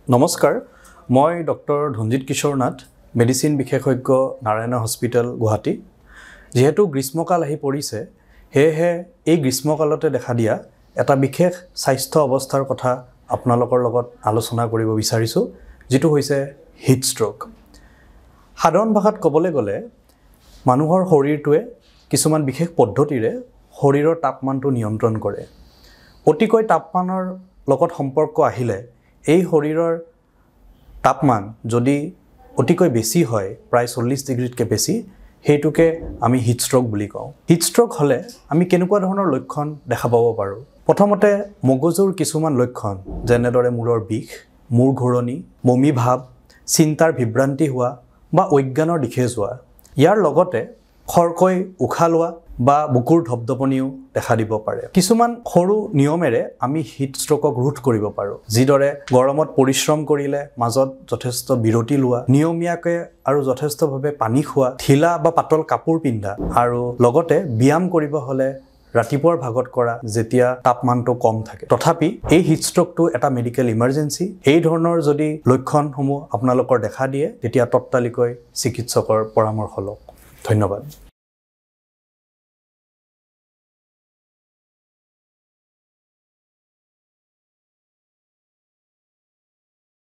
নমস্কাৰ মই ডক্টৰ ধনজিত কিশোৰ নাথ মেডিচিন বিশেষজ্ঞ নাৰায়ণ হস্পিটেল গুৱাহাটী যেহেতু গ্ৰীষ্মকাল আহি পৰিছে হেহে এই গ্ৰীষ্মকালতে দেখা দিয়া এটা বিশেষ স্বাস্থ্য অৱস্থাৰ কথা আপোনালোকৰ লগত আলোচনা কৰিব বিচাৰিছো যেটো হৈছে হিট ষ্ট্ৰোক সাধাৰণ ভাষাত ক'বলৈ গ'লে মানুহৰ শৰীৰটোৱে কিছুমান বিশেষ পদ্ধতিৰে শৰীৰৰ তাপমানটো নিয়ন্ত্ৰণ কৰে অতিকৈ তাপমানৰ লগত সম্পৰ্ক আহিলে এই শৰীৰৰ তাপমান যদি অতিকৈ বেছি হয় প্ৰায় 40 ডিগ্ৰীতকৈ বেছি হেতুকে আমি হিট ষ্ট্ৰোক বুলি কওঁ হিট ষ্ট্ৰোক হলে আমি কেনেকুৱা ধৰণৰ লক্ষণ দেখা পাব পাৰো প্ৰথমতে মগজুৰ কিছুমান লক্ষণ যেনেদৰে মূৰৰ বিষ মূৰ ঘূৰণি বমি ভাব চিন্তাৰ বিভ্ৰান্তি হোৱা বা অজ্ঞানৰ দিশে যোৱা ইয়াৰ লগতে খৰকৈ উশাহ লোৱা বা বুকুৰ ধপধপনিও দেখা দিব পাৰে কিছুমান সৰু নিয়মেৰে আমি হিট ষ্ট্ৰোকক ৰোধ কৰিব পাৰো যিদৰে গৰমত পৰিশ্ৰম কৰিলে মাজত যথেষ্ট বিৰতি লোৱা নিয়মীয়াকৈ আৰু যথেষ্টভাৱে পানী খোৱা ঢিলা বা পাতল কাপোৰ পিন্ধা আৰু লগতে ব্যায়াম কৰিব হলে ৰাতিপুৱাৰ ভাগত কৰা যেতিয়া তাপমানটো কম থাকে তথাপি এই হিট ষ্ট্ৰোকটো এটা মেডিকেল ইমাৰ্জেন্সি এই ধৰণৰ যদি লক্ষণসমূহ আপোনালোকৰ দেখা দিয়ে তেতিয়া তৎকালিকৈ চিকিৎসকৰ পৰামৰ্শ লওক ধন্যবাদ